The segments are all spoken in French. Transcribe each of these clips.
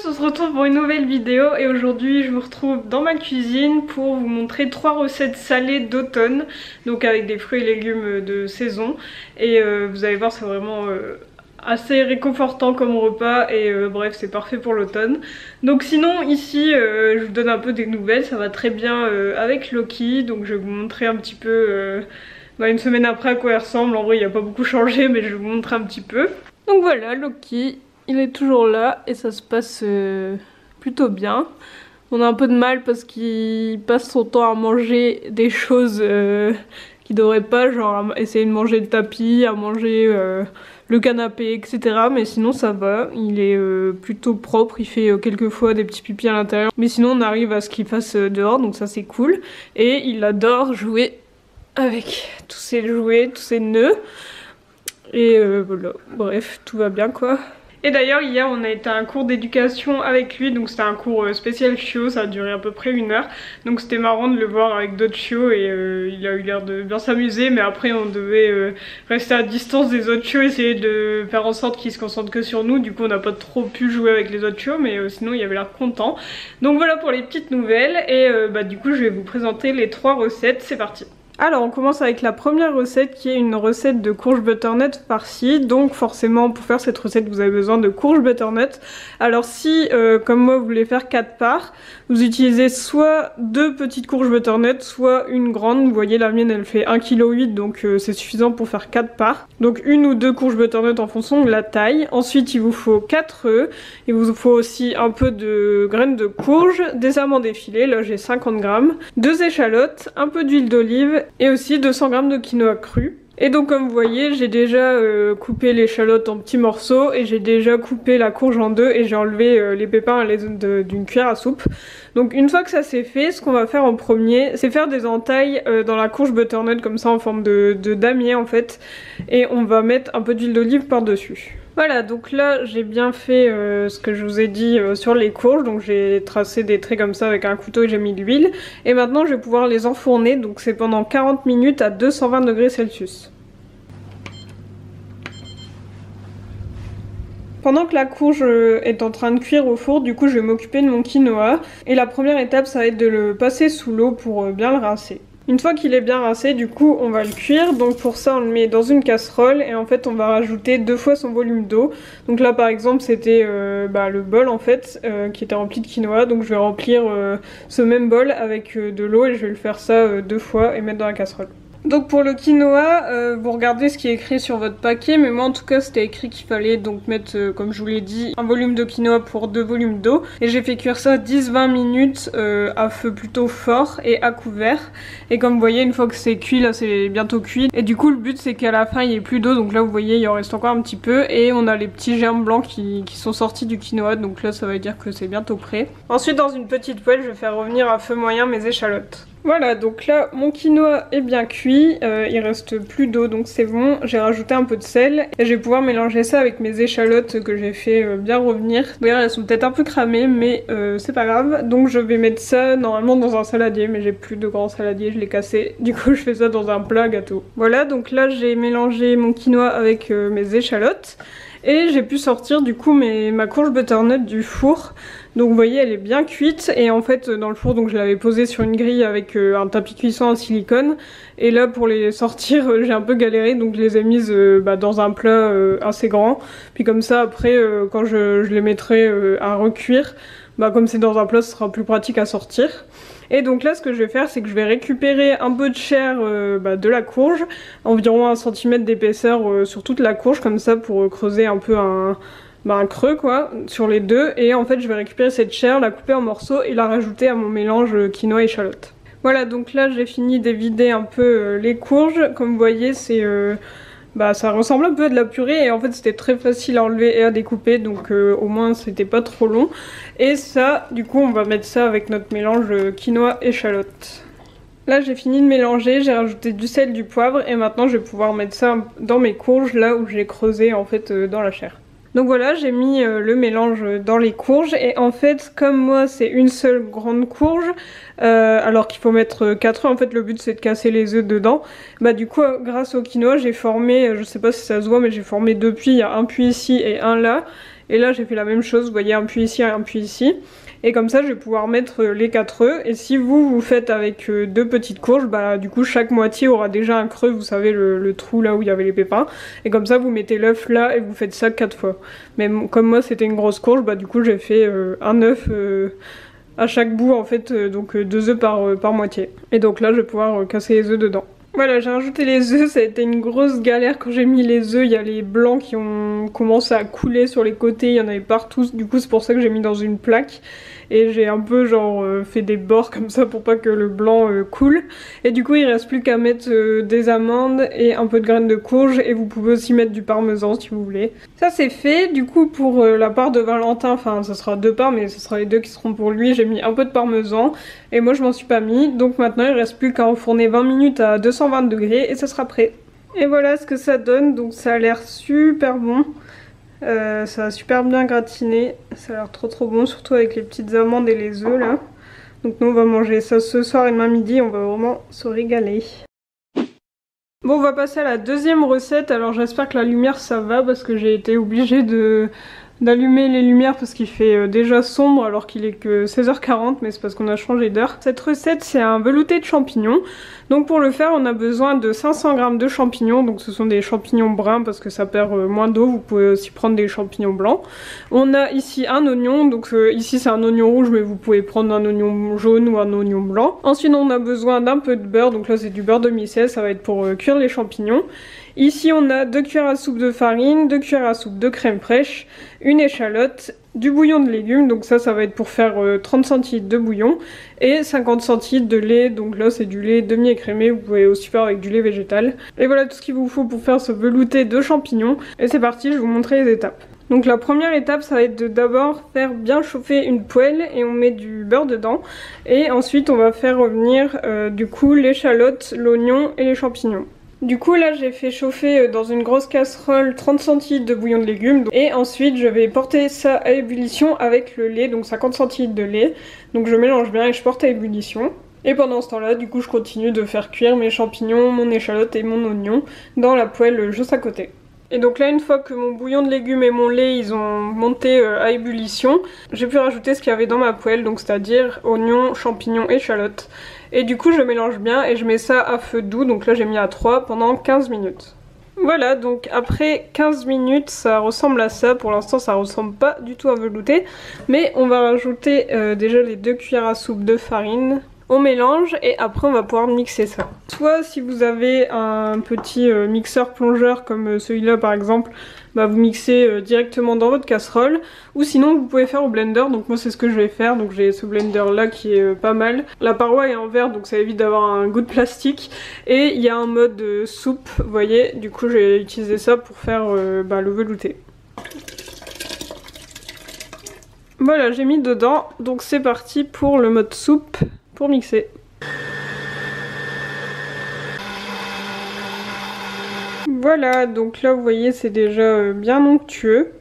on se retrouve pour une nouvelle vidéo et aujourd'hui je vous retrouve dans ma cuisine pour vous montrer 3 recettes salées d'automne, donc avec des fruits et légumes de saison, et vous allez voir, c'est vraiment assez réconfortant comme repas et bref, c'est parfait pour l'automne. Donc sinon ici je vous donne un peu des nouvelles, ça va très bien avec Loki, donc je vais vous montrer un petit peu une semaine après à quoi il ressemble. En vrai il n'a pas beaucoup changé mais je vais vous montrer un petit peu. Donc voilà, Loki, il est toujours là et ça se passe plutôt bien. On a un peu de mal parce qu'il passe son temps à manger des choses qu'il devrait pas, genre à essayer de manger le tapis, à manger le canapé, etc. Mais sinon ça va, il est plutôt propre, il fait quelquefois des petits pipis à l'intérieur. Mais sinon on arrive à ce qu'il fasse dehors, donc ça c'est cool. Et il adore jouer avec tous ses jouets, tous ses nœuds. Et voilà, bref, tout va bien quoi. Et d'ailleurs hier on a été à un cours d'éducation avec lui, donc c'était un cours spécial chiot, ça a duré à peu près 1 heure. Donc c'était marrant de le voir avec d'autres chiots et il a eu l'air de bien s'amuser, mais après on devait rester à distance des autres chiots, essayer de faire en sorte qu'ils se concentrent que sur nous. Du coup on n'a pas trop pu jouer avec les autres chiots, mais sinon il avait l'air content. Donc voilà pour les petites nouvelles et du coup je vais vous présenter les 3 recettes, c'est parti. Alors on commence avec la première recette qui est une recette de courge butternut farcie. Donc forcément pour faire cette recette vous avez besoin de courge butternut. Alors si comme moi vous voulez faire 4 parts, vous utilisez soit 2 petites courges butternut, soit une grande. Vous voyez la mienne elle fait 1,8 kg donc c'est suffisant pour faire 4 parts. Donc 1 ou 2 courges butternut en fonction de la taille. Ensuite il vous faut 4 œufs, il vous faut aussi un peu de graines de courge, des amandes effilées, là j'ai 50 g, 2 échalotes, un peu d'huile d'olive et aussi 200 g de quinoa cru. Et donc comme vous voyez j'ai déjà coupé l'échalote en petits morceaux et j'ai déjà coupé la courge en 2 et j'ai enlevé les pépins d'une cuillère à soupe. Donc une fois que ça c'est fait, ce qu'on va faire en premier c'est faire des entailles dans la courge butternut comme ça en forme de damier en fait, et on va mettre un peu d'huile d'olive par dessus. Voilà, donc là j'ai bien fait ce que je vous ai dit sur les courges, donc j'ai tracé des traits comme ça avec un couteau et j'ai mis de l'huile. Et maintenant je vais pouvoir les enfourner, donc c'est pendant 40 minutes à 220 degrés Celsius. Pendant que la courge est en train de cuire au four, du coup je vais m'occuper de mon quinoa. Et la première étape ça va être de le passer sous l'eau pour bien le rincer. Une fois qu'il est bien rincé, du coup on va le cuire. Donc pour ça on le met dans une casserole et en fait on va rajouter 2 fois son volume d'eau. Donc là par exemple c'était le bol en fait qui était rempli de quinoa. Donc je vais remplir ce même bol avec de l'eau et je vais le faire ça 2 fois et mettre dans la casserole. Donc pour le quinoa, vous regardez ce qui est écrit sur votre paquet, mais moi en tout cas c'était écrit qu'il fallait donc mettre, comme je vous l'ai dit, un volume de quinoa pour 2 volumes d'eau. Et j'ai fait cuire ça 10-20 minutes à feu plutôt fort et à couvert. Et comme vous voyez, une fois que c'est cuit, là c'est bientôt cuit. Et du coup le but c'est qu'à la fin il n'y ait plus d'eau, donc là vous voyez il en reste encore un petit peu. Et on a les petits germes blancs qui sont sortis du quinoa, donc là ça veut dire que c'est bientôt prêt. Ensuite dans une petite poêle je vais faire revenir à feu moyen mes échalotes. Voilà, donc là mon quinoa est bien cuit, il reste plus d'eau donc c'est bon, j'ai rajouté un peu de sel et je vais pouvoir mélanger ça avec mes échalotes que j'ai fait bien revenir. D'ailleurs elles sont peut-être un peu cramées mais c'est pas grave, donc je vais mettre ça normalement dans un saladier mais j'ai plus de grand saladier, je l'ai cassé, du coup je fais ça dans un plat gâteau. Voilà, donc là j'ai mélangé mon quinoa avec mes échalotes et j'ai pu sortir du coup ma courge butternut du four. Donc vous voyez elle est bien cuite et en fait dans le four donc je l'avais posée sur une grille avec un tapis cuisson en silicone. Et là pour les sortir j'ai un peu galéré, donc je les ai mises dans un plat assez grand. Puis comme ça après quand je les mettrai à recuire, comme c'est dans un plat ce sera plus pratique à sortir. Et donc là ce que je vais faire c'est que je vais récupérer un peu de chair de la courge, environ 1 cm d'épaisseur sur toute la courge comme ça pour creuser un peu un creux quoi sur les deux, et en fait je vais récupérer cette chair, la couper en morceaux et la rajouter à mon mélange quinoa échalote. Voilà, donc là j'ai fini d'évider un peu les courges, comme vous voyez c'est ça ressemble un peu à de la purée et en fait c'était très facile à enlever et à découper, donc au moins c'était pas trop long. Et ça du coup on va mettre ça avec notre mélange quinoa échalote. Là j'ai fini de mélanger, j'ai rajouté du sel, du poivre et maintenant je vais pouvoir mettre ça dans mes courges là où j'ai creusé en fait dans la chair. Donc voilà, j'ai mis le mélange dans les courges et en fait comme moi c'est une seule grande courge alors qu'il faut mettre 4 œufs, en fait le but c'est de casser les œufs dedans. Du coup grâce au quinoa j'ai formé, je sais pas si ça se voit mais j'ai formé 2 puits, il y a un puits ici et un là. Et là j'ai fait la même chose, vous voyez, un puits ici, un puits ici. Et comme ça je vais pouvoir mettre les 4 œufs. Et si vous faites avec 2 petites courges, bah du coup chaque moitié aura déjà un creux, vous savez le trou là où il y avait les pépins. Et comme ça vous mettez l'œuf là et vous faites ça 4 fois. Mais comme moi c'était une grosse courge, bah du coup j'ai fait un œuf à chaque bout en fait, donc 2 œufs par moitié. Et donc là je vais pouvoir casser les œufs dedans. Voilà, j'ai rajouté les œufs, ça a été une grosse galère quand j'ai mis les œufs, il y a les blancs qui ont commencé à couler sur les côtés, il y en avait partout, du coup c'est pour ça que j'ai mis dans une plaque. Et j'ai un peu genre fait des bords comme ça pour pas que le blanc coule. Et du coup il reste plus qu'à mettre des amandes et un peu de graines de courge. Et vous pouvez aussi mettre du parmesan si vous voulez. Ça c'est fait. Du coup pour la part de Valentin, enfin ça sera 2 parts mais ce sera les 2 qui seront pour lui. J'ai mis un peu de parmesan et moi je m'en suis pas mis. Donc maintenant il reste plus qu'à enfourner 20 minutes à 220 degrés et ça sera prêt. Et voilà ce que ça donne. Donc ça a l'air super bon. Ça a super bien gratiné, ça a l'air trop bon, surtout avec les petites amandes et les œufs là. Donc nous on va manger ça ce soir et demain midi, on va vraiment se régaler. Bon, on va passer à la deuxième recette. Alors j'espère que la lumière ça va parce que j'ai été obligée d'allumer les lumières parce qu'il fait déjà sombre alors qu'il est que 16h40, mais c'est parce qu'on a changé d'heure. Cette recette c'est un velouté de champignons. Donc pour le faire on a besoin de 500 g de champignons, donc ce sont des champignons bruns parce que ça perd moins d'eau, vous pouvez aussi prendre des champignons blancs. On a ici un oignon, donc ici c'est un oignon rouge mais vous pouvez prendre un oignon jaune ou un oignon blanc. Ensuite on a besoin d'un peu de beurre, donc là c'est du beurre demi-sel, ça va être pour cuire les champignons. Ici on a 2 cuillères à soupe de farine, 2 cuillères à soupe de crème fraîche, une échalote, du bouillon de légumes, donc ça va être pour faire 30 centilitres de bouillon, et 50 centilitres de lait, donc là c'est du lait demi-écrémé, vous pouvez aussi faire avec du lait végétal. Et voilà tout ce qu'il vous faut pour faire ce velouté de champignons, et c'est parti, je vais vous montrer les étapes. Donc la première étape ça va être de d'abord faire bien chauffer une poêle et on met du beurre dedans, et ensuite on va faire revenir du coup l'échalote, l'oignon et les champignons. Du coup là j'ai fait chauffer dans une grosse casserole 30 centilitres de bouillon de légumes et ensuite je vais porter ça à ébullition avec le lait, donc 50 centilitres de lait. Donc je mélange bien et je porte à ébullition. Et pendant ce temps-là, du coup je continue de faire cuire mes champignons, mon échalote et mon oignon dans la poêle juste à côté. Et donc là une fois que mon bouillon de légumes et mon lait ils ont monté à ébullition, j'ai pu rajouter ce qu'il y avait dans ma poêle, donc c'est-à-dire oignons, champignons, échalote. Et du coup je mélange bien et je mets ça à feu doux, donc là j'ai mis à 3 pendant 15 minutes. Voilà, donc après 15 minutes ça ressemble à ça, pour l'instant ça ressemble pas du tout à velouté, mais on va rajouter déjà les 2 cuillères à soupe de farine. On mélange et après on va pouvoir mixer ça. Soit si vous avez un petit mixeur plongeur comme celui-là par exemple, bah vous mixez directement dans votre casserole, ou sinon vous pouvez faire au blender, donc moi c'est ce que je vais faire, donc j'ai ce blender là qui est pas mal. La paroi est en verre donc ça évite d'avoir un goût de plastique, et il y a un mode soupe, vous voyez, du coup j'ai utilisé ça pour faire le velouté. Voilà, j'ai mis dedans, donc c'est parti pour le mode soupe. Pour mixer. Voilà, donc là vous voyez c'est déjà bien onctueux,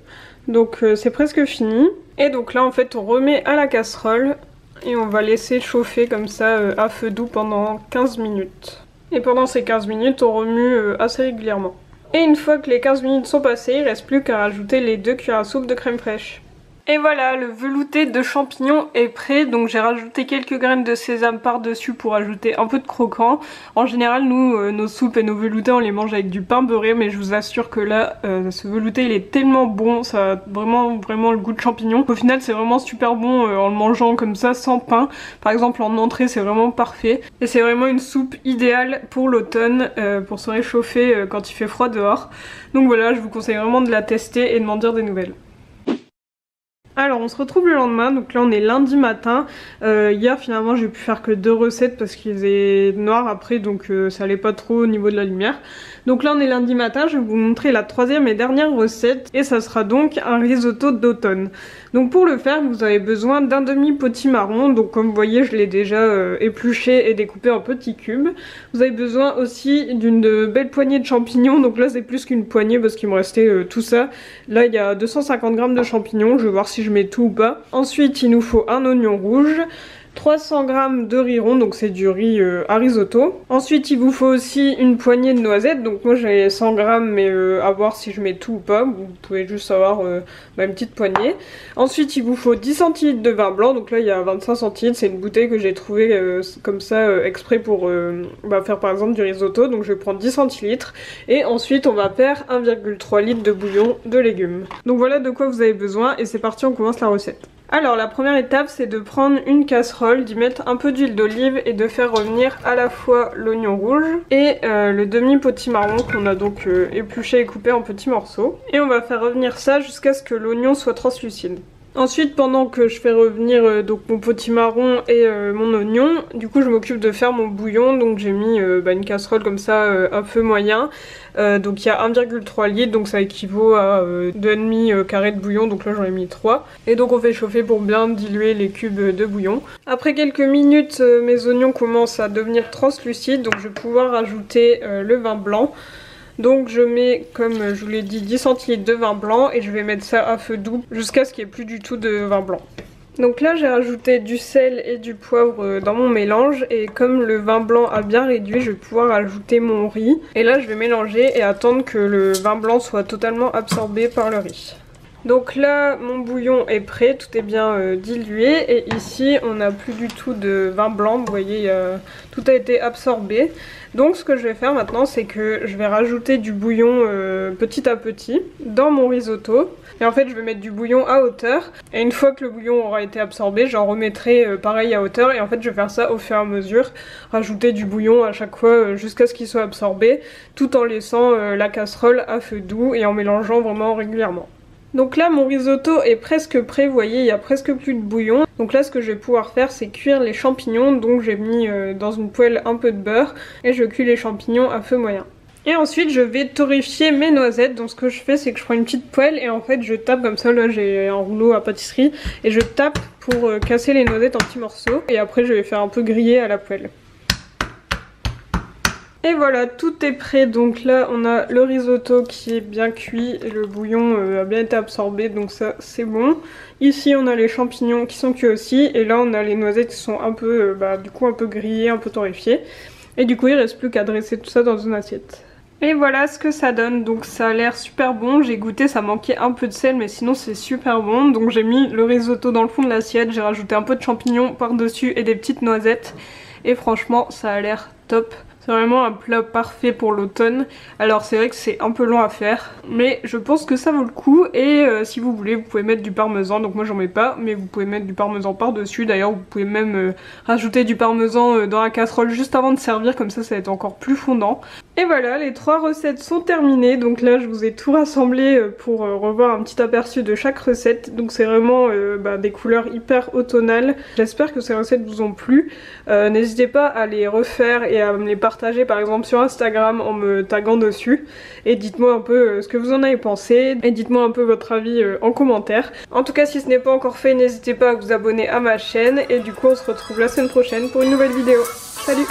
donc c'est presque fini. Et donc là en fait on remet à la casserole et on va laisser chauffer comme ça à feu doux pendant 15 minutes. Et pendant ces 15 minutes on remue assez régulièrement. Et une fois que les 15 minutes sont passées, il ne reste plus qu'à rajouter les 2 cuillères à soupe de crème fraîche. Et voilà, le velouté de champignons est prêt, donc j'ai rajouté quelques graines de sésame par-dessus pour ajouter un peu de croquant. En général, nous, nos soupes et nos veloutés, on les mange avec du pain beurré, mais je vous assure que là, ce velouté, il est tellement bon, ça a vraiment le goût de champignon. Au final, c'est vraiment super bon en le mangeant comme ça, sans pain. Par exemple, en entrée, c'est vraiment parfait. Et c'est vraiment une soupe idéale pour l'automne, pour se réchauffer quand il fait froid dehors. Donc voilà, je vous conseille vraiment de la tester et de m'en dire des nouvelles. Alors on se retrouve le lendemain, donc là on est lundi matin. Hier finalement j'ai pu faire que 2 recettes parce qu'il faisait noir après, donc ça allait pas trop au niveau de la lumière. Donc là on est lundi matin, je vais vous montrer la 3e et dernière recette et ça sera donc un risotto d'automne. Donc pour le faire vous avez besoin d'un demi potimarron, donc comme vous voyez je l'ai déjà épluché et découpé en petits cubes. Vous avez besoin aussi d'une belle poignée de champignons, donc là c'est plus qu'une poignée parce qu'il me restait tout ça. Là il y a 250 g de champignons, je vais voir si je mets tout ou pas. Ensuite il nous faut un oignon rouge, 300 g de riz rond, donc c'est du riz à risotto. Ensuite il vous faut aussi une poignée de noisettes, donc moi j'ai 100 g mais à voir si je mets tout ou pas, vous pouvez juste avoir une petite poignée. Ensuite il vous faut 10 centilitres de vin blanc, donc là il y a 25 centilitres, c'est une bouteille que j'ai trouvée comme ça exprès pour faire par exemple du risotto, donc je vais prendre 10 centilitres. Et ensuite on va faire 1,3 litre de bouillon de légumes. Donc voilà de quoi vous avez besoin et c'est parti, on commence la recette. Alors la première étape c'est de prendre une casserole, d'y mettre un peu d'huile d'olive et de faire revenir à la fois l'oignon rouge et le demi-potimarron qu'on a donc épluché et coupé en petits morceaux. Et on va faire revenir ça jusqu'à ce que l'oignon soit translucide. Ensuite, pendant que je fais revenir donc mon potimarron et mon oignon, du coup je m'occupe de faire mon bouillon. Donc j'ai mis une casserole comme ça à feu moyen. Donc il y a 1,3 litre, donc ça équivaut à 2,5 carrés de bouillon, donc là j'en ai mis 3. Et donc on fait chauffer pour bien diluer les cubes de bouillon. Après quelques minutes, mes oignons commencent à devenir translucides, donc je vais pouvoir ajouter le vin blanc. Donc je mets, comme je vous l'ai dit, 10 centilitres de vin blanc et je vais mettre ça à feu doux jusqu'à ce qu'il n'y ait plus du tout de vin blanc. Donc là j'ai rajouté du sel et du poivre dans mon mélange et comme le vin blanc a bien réduit, je vais pouvoir ajouter mon riz. Et là je vais mélanger et attendre que le vin blanc soit totalement absorbé par le riz. Donc là mon bouillon est prêt, tout est bien dilué et ici on n'a plus du tout de vin blanc, vous voyez tout a été absorbé. Donc ce que je vais faire maintenant c'est que je vais rajouter du bouillon petit à petit dans mon risotto. Et en fait je vais mettre du bouillon à hauteur et une fois que le bouillon aura été absorbé j'en remettrai pareil à hauteur et en fait je vais faire ça au fur et à mesure. Rajouter du bouillon à chaque fois jusqu'à ce qu'il soit absorbé tout en laissant la casserole à feu doux et en mélangeant vraiment régulièrement. Donc là mon risotto est presque prêt, vous voyez il y a presque plus de bouillon. Donc là ce que je vais pouvoir faire c'est cuire les champignons, donc j'ai mis dans une poêle un peu de beurre et je cuis les champignons à feu moyen. Et ensuite je vais torréfier mes noisettes, donc ce que je fais c'est que je prends une petite poêle et en fait je tape comme ça, là j'ai un rouleau à pâtisserie et je tape pour casser les noisettes en petits morceaux et après je vais faire un peu griller à la poêle. Et voilà, tout est prêt, donc là on a le risotto qui est bien cuit et le bouillon a bien été absorbé, donc ça c'est bon. Ici on a les champignons qui sont cuits aussi et là on a les noisettes qui sont un peu, du coup un peu grillées, un peu torréfiées. Et du coup il reste plus qu'à dresser tout ça dans une assiette. Et voilà ce que ça donne, donc ça a l'air super bon, j'ai goûté, ça manquait un peu de sel mais sinon c'est super bon. Donc j'ai mis le risotto dans le fond de l'assiette, j'ai rajouté un peu de champignons par dessus et des petites noisettes. Et franchement ça a l'air top. C'est vraiment un plat parfait pour l'automne. Alors c'est vrai que c'est un peu long à faire, mais je pense que ça vaut le coup. Et si vous voulez, vous pouvez mettre du parmesan. Donc moi j'en mets pas, mais vous pouvez mettre du parmesan par dessus. D'ailleurs vous pouvez même rajouter du parmesan dans la casserole juste avant de servir, comme ça va être encore plus fondant. Et voilà, les 3 recettes sont terminées. Donc là je vous ai tout rassemblé pour revoir un petit aperçu de chaque recette. Donc c'est vraiment des couleurs hyper automnales. J'espère que ces recettes vous ont plu. N'hésitez pas à les refaire et à me les partager par exemple sur Instagram en me taguant dessus. Et dites-moi un peu ce que vous en avez pensé. Et dites-moi un peu votre avis en commentaire. En tout cas si ce n'est pas encore fait, n'hésitez pas à vous abonner à ma chaîne. Et du coup on se retrouve la semaine prochaine pour une nouvelle vidéo. Salut!